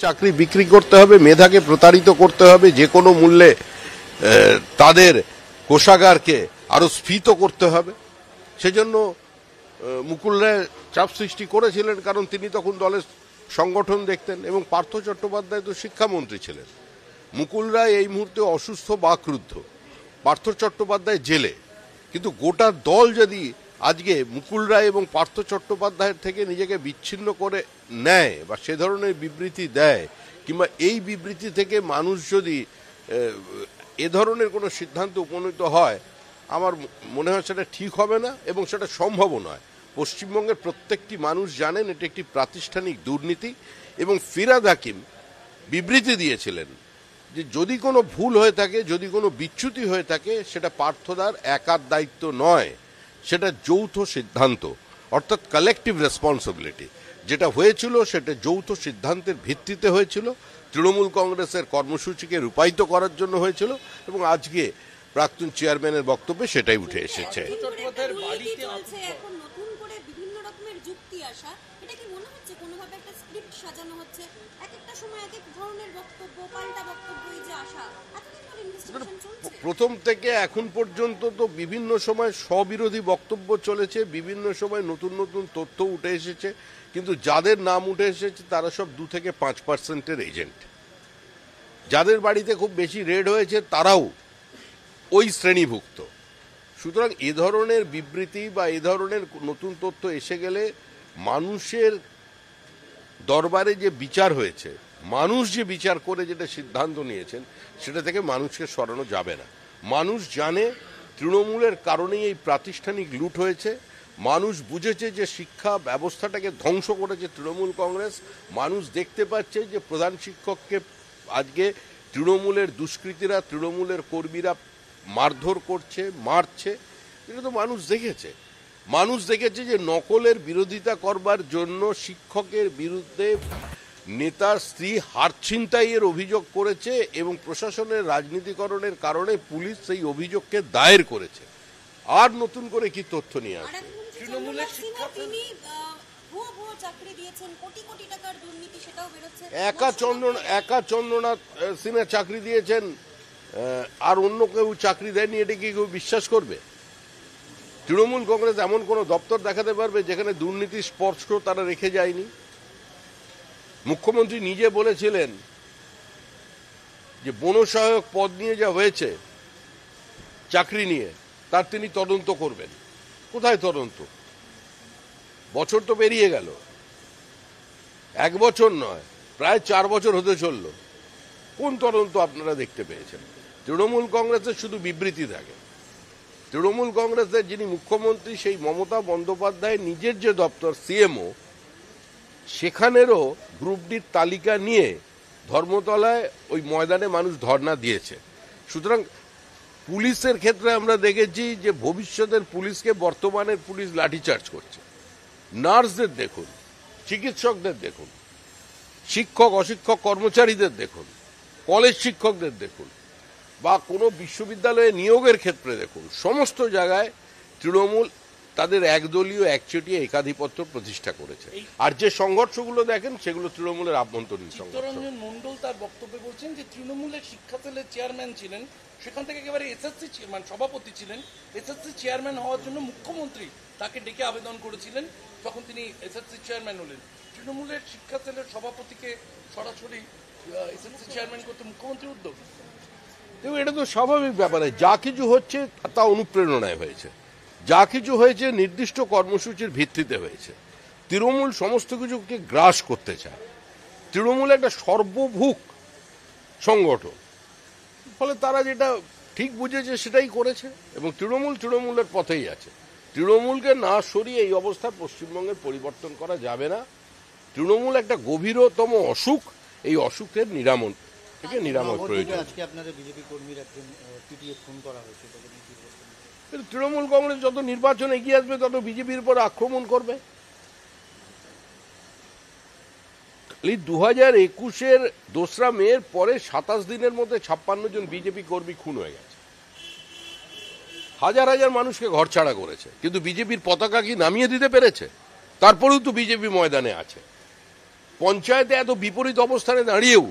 চাকরি বিক্রি করতে হবে, মেধাকে প্রতারিত করতে হবে, যে কোনো মূল্যে তাদের কোষাগারকে আরো স্ফীত করতে হবে। সেজন্য মুকুল রায় চাপ সৃষ্টি করেছিলেন, কারণ তিনি তখন দলের সংগঠন দেখতেন এবং পার্থ চট্টোপাধ্যায় তো শিক্ষামন্ত্রী ছিলেন। মুকুল রায় এই মুহূর্তে অসুস্থ বাকরুদ্ধ, পার্থ চট্টোপাধ্যায় জেলে, কিন্তু গোটা দল যদি আজকে মুকুল রায় এবং পার্থ চট্টোপাধ্যায়ের থেকে নিজেকে বিচ্ছিন্ন করে নেয় বা সে ধরনের বিবৃতি দেয়, কিংবা এই বিবৃতি থেকে মানুষ যদি এ ধরনের কোনো সিদ্ধান্ত উপনীত হয়, আমার মনে হয় সেটা ঠিক হবে না এবং সেটা সম্ভবও নয়। পশ্চিমবঙ্গের প্রত্যেকটি মানুষ জানেন এটি একটি প্রাতিষ্ঠানিক দুর্নীতি, এবং ফিরহাদ হাকিম বিবৃতি দিয়েছিলেন যে যদি কোনো ভুল হয়ে থাকে, যদি কোনো বিচ্যুতি হয়ে থাকে, সেটা পার্থদার একার দায়িত্ব নয়, সেটা যৌথ সিদ্ধান্ত, অর্থাৎ কালেকটিভ রেসপন্সিবিলিটি। যেটা হয়েছিল সেটা যৌথ সিদ্ধান্তের ভিত্তিতে হয়েছিল, তৃণমূল কংগ্রেসের কর্মসূচিকে রূপায়িত করার জন্য হয়েছিল, এবং আজকে প্রাক্তন চেয়ারম্যানের বক্তব্যে সেটাই উঠে এসেছে। প্রথম থেকে এখন পর্যন্ত তো বিভিন্ন সময় স্ববিরোধী বক্তব্য চলেছে, বিভিন্ন সময় নতুন নতুন তথ্য উঠে এসেছে, কিন্তু যাদের নাম উঠে এসেছে তারা সব 2 থেকে 5% এজেন্ট। যাদের বাড়িতে খুব বেশি রেড হয়েছে তারাও ওই শ্রেণীভুক্ত। সুতরাং এ ধরনের বিবৃতি বা এ ধরনের নতুন তথ্য এসে গেলে মানুষের দরবারে যে বিচার হয়েছে, মানুষ যে বিচার করে যেটা সিদ্ধান্ত নিয়েছেন, সেটা থেকে মানুষকে সরানো যাবে না। মানুষ জানে তৃণমূলের কারণেই এই প্রাতিষ্ঠানিক লুট হয়েছে। মানুষ বুঝেছে যে শিক্ষা ব্যবস্থাটাকে ধ্বংস করেছে তৃণমূল কংগ্রেস। মানুষ দেখতে পাচ্ছে যে প্রধান শিক্ষককে আজকে তৃণমূলের দুষ্কৃতীরা, তৃণমূলের কর্মীরা মারধর করছে, মারছে। এটা তো মানুষ দেখেছে। মানুষ দেখেছে যে নকলের বিরোধিতা করবার জন্য শিক্ষকের বিরুদ্ধে নেতার স্ত্রী হার ছিনতাইয়ের অভিযোগ করেছে এবং প্রশাসনের রাজনীতিকরণের কারণে পুলিশ সেই অভিযোগকে দায়ের করেছে। আর নতুন করে কি তথ্য নিয়ে আসবে? একা চন্দ্রনাথ সিনহা চাকরি দিয়েছেন, আর অন্য কেউ চাকরি দেয়নি, এটা কি কেউ বিশ্বাস করবে? তৃণমূল কংগ্রেস এমন কোন দপ্তর দেখাতে পারবে যেখানে দুর্নীতি স্পর্শ তারা রেখে যায়নি? মুখ্যমন্ত্রী নিজে বলেছিলেন যে বনসহায়ক পদ নিয়ে যা হয়েছে চাকরি নিয়ে, তার তিনি তদন্ত করবেন। কোথায় তদন্ত? বছর তো পেরিয়ে গেল, 1 বছর নয়, প্রায় 4 বছর হতে চলল। কোন তদন্ত আপনারা দেখতে পেয়েছেন? তৃণমূল কংগ্রেসের শুধু বিবৃতি থাকে। তৃণমূল কংগ্রেসের যিনি মুখ্যমন্ত্রী, সেই মমতা বন্দ্যোপাধ্যায় নিজের যে দপ্তর সিএমও, সেখানেরও গ্রুপ ডির তালিকা নিয়ে ধর্মতলায় ওই ময়দানে মানুষ ধর্ণা দিয়েছে। সুতরাং পুলিশের ক্ষেত্রে আমরা দেখেছি যে ভবিষ্যতের পুলিশকে বর্তমানের পুলিশ লাঠিচার্জ করছে। নার্সদের দেখুন, চিকিৎসকদের দেখুন, শিক্ষক অশিক্ষক কর্মচারীদের দেখুন, কলেজ শিক্ষকদের দেখুন, বা কোনো বিশ্ববিদ্যালয়ে নিয়োগের ক্ষেত্রে দেখুন, সমস্ত জায়গায় তৃণমূল তাদের একদলীয় একচেটিয়া একাধিপত্য প্রতিষ্ঠা করেছে। আর যে সংঘর্ষগুলো দেখেন সেগুলো তৃণমূলের আভ্যন্তরীণ সংঘর্ষ। চিত্তরঞ্জন মণ্ডল তার বক্তব্যে বলছেন যে তৃণমূলের শিক্ষা সেলের চেয়ারম্যান ছিলেন, সেখান থেকে একেবারে এসএসসি চেয়ারম্যান, সভাপতি ছিলেন। এসএসসি চেয়ারম্যান হওয়ার জন্য মুখ্যমন্ত্রী তাকে ডেকে আবেদন করেছিলেন, তখন তিনি এসএসসি চেয়ারম্যান হলেন। তৃণমূলের শিক্ষা সেলের সভাপতিকে সরাসরি এসএসসি চেয়ারম্যান করতে মুখ্যমন্ত্রীর উদ্যোগ। দেখুন, এটা তো স্বাভাবিক ব্যাপারে, যা কিছু হচ্ছে তা অনুপ্রেরণায় হয়েছে, যা কিছু হয়েছে নির্দিষ্ট কর্মসূচির ভিত্তিতে হয়েছে। তৃণমূল সমস্ত কিছুকে গ্রাস করতে চায়। তৃণমূল একটা সর্বভুক সংগঠন, ফলে তারা যেটা ঠিক বুঝেছে সেটাই করেছে, এবং তৃণমূলের পথেই আছে। তৃণমূলকে না সরিয়ে এই অবস্থা পশ্চিমবঙ্গের পরিবর্তন করা যাবে না। তৃণমূল একটা গভীরতম অসুখ, এই অসুখের নিরাময় থেকে নিরাময় প্রয়োজন। আজকে আপনাদের বিজেপি কর্মীর একজন পিটিএ খুন করা হয়েছে, তৃণমূল কংগ্রেস যত নির্বাচন এগিয়ে আসবে তত বিজেপির উপর আক্রমণ করবে। 2021-এর 2রা মের পরে 27 দিনের মধ্যে 56 জন বিজেপি কর্মী খুন হয়ে গেছে। হাজার হাজার মানুষকে ঘরছাড়া করেছে, কিন্তু বিজেপির পতাকা কি নামিয়ে দিতে পেরেছে? তারপরেও তো বিজেপি ময়দানে আছে। পঞ্চায়েতে এত বিপরীত অবস্থানে দাঁড়িয়েও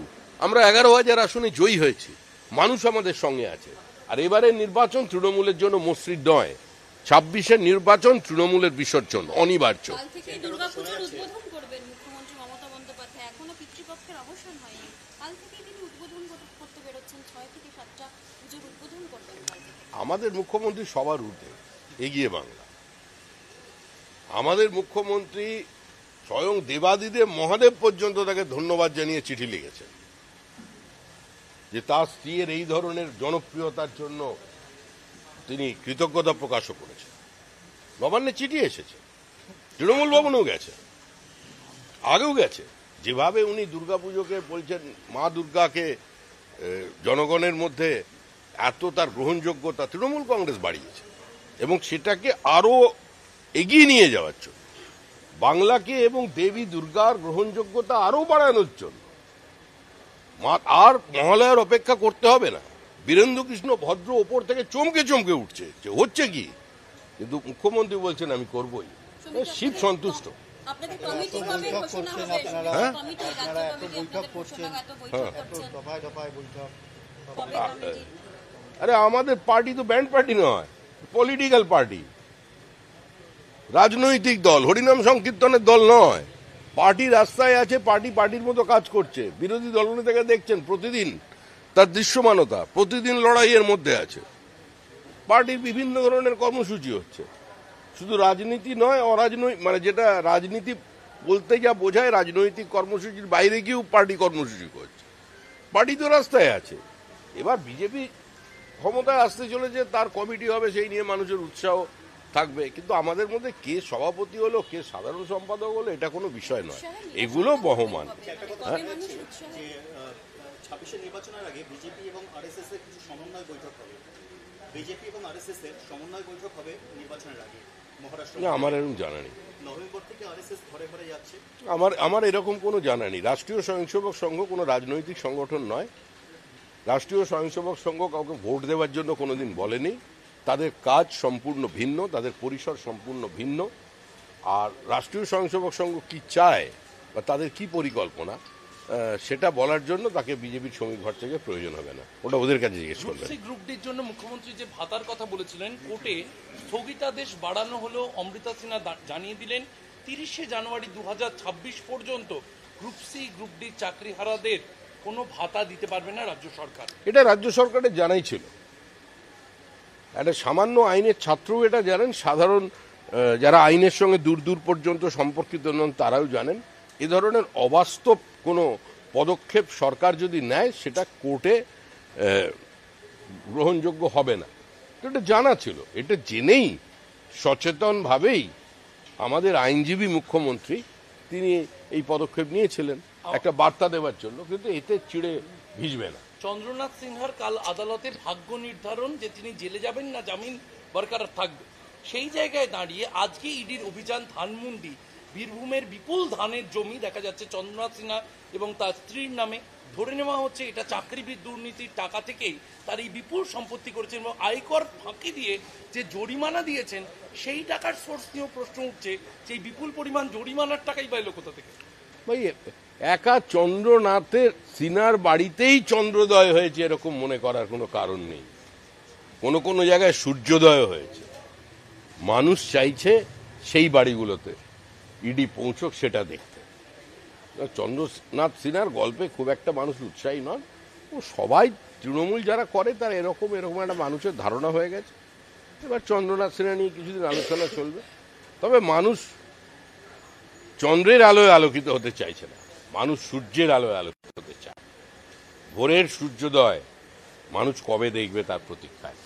আমরা 11,000 আসনে জয়ী হয়েছি, মানুষ আমাদের সঙ্গে আছে। আর এবারের নির্বাচন তৃণমূলের জন্য মসৃণ নয়, 26-এর নির্বাচন তৃণমূলের বিসর্জন অনিবার্য। কাল থেকে দুর্গাপুজোর উদ্বোধন করবেন মুখ্যমন্ত্রী মমতা বন্দ্যোপাধ্যায়, এখনো পিতৃপক্ষের অবসান হয়নি। কাল থেকেই তিনি উদ্বোধন করতে বেরোচ্ছেন, 6 থেকে 7টা পুজোর উদ্বোধন করবেন কাল থেকে। আমাদের মুখ্যমন্ত্রী সবার ঊর্ধ্বে, এগিয়ে বাংলা। আমাদের মুখ্যমন্ত্রী স্বয়ং দেবাদিদেব মহাদেব পর্যন্ত তাকে ধন্যবাদ জানিয়ে চিঠি লিখেছেন যে তার স্ত্রীর এই ধরনের জনপ্রিয়তার জন্য তিনি কৃতজ্ঞতা প্রকাশও করেছেন। নবান্নে চিঠি এসেছে, তৃণমূল ভবনেও গেছে, আগেও গেছে। যেভাবে উনি দুর্গাপুজোকে বলছেন মা দুর্গাকে জনগণের মধ্যে এত তার গ্রহণযোগ্যতা তৃণমূল কংগ্রেস বাড়িয়েছে, এবং সেটাকে আরো এগিয়ে নিয়ে যাওয়ার জন্য, বাংলাকে এবং দেবী দুর্গার গ্রহণযোগ্যতা আরো বাড়ানোর জন্য আর মহালয়ার অপেক্ষা করতে হবে না। বীরেন্দ্র কৃষ্ণ ভদ্র ওপর থেকে চমকে চমকে উঠছে যে হচ্ছে কি, কিন্তু মুখ্যমন্ত্রী বলছেন আমি করবই। শিব সন্তুষ্ট। আপনাদের কমিটি কবে ঘোষণা হবে? কমিটি রাজ্য কমিটি আপনাদের ঘোষণা, এত বৈঠক করছেন, দফায় দফায় বৈঠক। কবে কমিটি? আরে আমাদের পার্টি তো ব্যান্ড পার্টি নয়, পলিটিক্যাল পার্টি, রাজনৈতিক দল, হরিনাম সংকীর্তনের দল নয়। পার্টি রাস্তায় আছে, পার্টি পার্টির মতো কাজ করছে। বিরোধী দলনেতাকে দেখছেন প্রতিদিন তার দৃশ্যমানতা, প্রতিদিন লড়াইয়ের মধ্যে আছে। পার্টির বিভিন্ন ধরনের কর্মসূচি হচ্ছে, শুধু রাজনীতি নয়, অরাজনৈতিক, মানে যেটা রাজনীতি বলতে যা বোঝায় রাজনৈতিক কর্মসূচির বাইরে গিয়েও পার্টি কর্মসূচি করছে। পার্টি তো রাস্তায় আছে। এবার বিজেপি ক্ষমতায় আসতে চলেছে, তার কমিটি হবে, সেই নিয়ে মানুষের উৎসাহ থাকবে। কিন্তু আমাদের মধ্যে কে সভাপতি হলো, কে সাধারণ সম্পাদক হলো, এটা কোনো বিষয় নয়, এগুলো বহমান। কবে মানুষ উৎসাহ? 26 নির্বাচনের আগে বিজেপি এবং আরএসএস এর কিছু সমন্বয় বৈঠক হবে, বিজেপি এবং আরএসএস এর সমন্বয় বৈঠক হবে নির্বাচনের আগে মহারাষ্ট্রে। আমার এরকম জানা নেই। নভেম্বর থেকে আরএসএস ঘরে ঘরে যাচ্ছে। আমার এরকম কোনো জানা নেই। রাষ্ট্রীয় স্বয়ংসেবক সংঘ কোনো রাজনৈতিক সংগঠন নয়। রাষ্ট্রীয় স্বয়ংসেবক সংঘ কাউকে ভোট দেওয়ার জন্য কোনোদিন বলেনি। তাদের কাজ সম্পূর্ণ ভিন্ন, তাদের পরিসর সম্পূর্ণ ভিন্ন। আর রাষ্ট্রীয় স্বয়ংসেবক সংঘ কি চায় বা তাদের কি পরিকল্পনা, সেটা বলার জন্য তাকে বিজেপির শ্রমিক ঘর থেকে প্রয়োজন হবে না, ওটা ওদের কাছে জিজ্ঞেস করবেন। গ্রুপ ডির জন্য মুখ্যমন্ত্রী যে ভাতার কথা বলেছিলেন, কোর্টে স্থগিতাদেশ বাড়ানো হলো। অমৃতা সিনহা জানিয়ে দিলেন 30শে জানুয়ারি 2026 পর্যন্ত গ্রুপ সি গ্রুপ ডি চাকরিহারাদের কোনো ভাতা দিতে পারবে না রাজ্য সরকার। এটা রাজ্য সরকারের জানাই ছিল। একটা সামান্য আইনের ছাত্রও এটা জানেন, সাধারণ যারা আইনের সঙ্গে দূর দূর পর্যন্ত সম্পর্কিত নন তারাও জানেন। এ ধরনের অবাস্তব কোনো পদক্ষেপ সরকার যদি নেয় সেটা কোর্টে গ্রহণযোগ্য হবে না। তো এটা জানা ছিল, এটা জেনেই সচেতনভাবেই আমাদের আইনজীবী মুখ্যমন্ত্রী তিনি এই পদক্ষেপ নিয়েছিলেন একটা বার্তা দেওয়ার জন্য, কিন্তু এতে চিড়ে ভিজবে না। চন্দ্রনাথ সিনহার কাল আদালতে ভাগ্য নির্ধারণ যে তিনি জেলে যাবেন না জামিন বরকরার থাকবে, সেই জায়গায় দাঁড়িয়ে আজকে ইডির অভিযান ধানমন্ডি, বীরভূমের বিপুল ধানের জমি দেখা যাচ্ছে চন্দ্রনাথ সিনহা এবং তার স্ত্রীর নামে। ধরে নেওয়া হচ্ছে এটা চাকরিবিদ দুর্নীতির টাকা থেকেই তার এই বিপুল সম্পত্তি করেছেন, এবং আয়কর ফাঁকি দিয়ে যে জরিমানা দিয়েছেন সেই টাকার সোর্স নিয়েও প্রশ্ন উঠছে, সেই বিপুল পরিমাণ জরিমানার টাকাই পাইল কোথা থেকে। ভাই, একা চন্দ্রনাথের সিনার বাড়িতেই চন্দ্রোদয় হয়েছে এরকম মনে করার কোনো কারণ নেই। কোনো কোনো জায়গায় সূর্যোদয় হয়েছে। মানুষ চাইছে সেই বাড়িগুলোতে ইডি পৌঁছক সেটা দেখতে। চন্দ্রনাথ সিনহার গল্পে খুব একটা মানুষ উৎসাহী নন। ও সবাই তৃণমূল যারা করে তারা এরকম একটা মানুষের ধারণা হয়ে গেছে। এবার চন্দ্রনাথ সিনহা নিয়ে কিছুদিন আলোচনা চলবে। তবে মানুষ চন্দ্রের আলোয় আলোকিত হতে চাইছে না, মানুষ সূর্যের আলোয় আলোকিত হতে চায়। ভোরের সূর্যোদয় মানুষ কবে দেখবে তার প্রতীক্ষায়।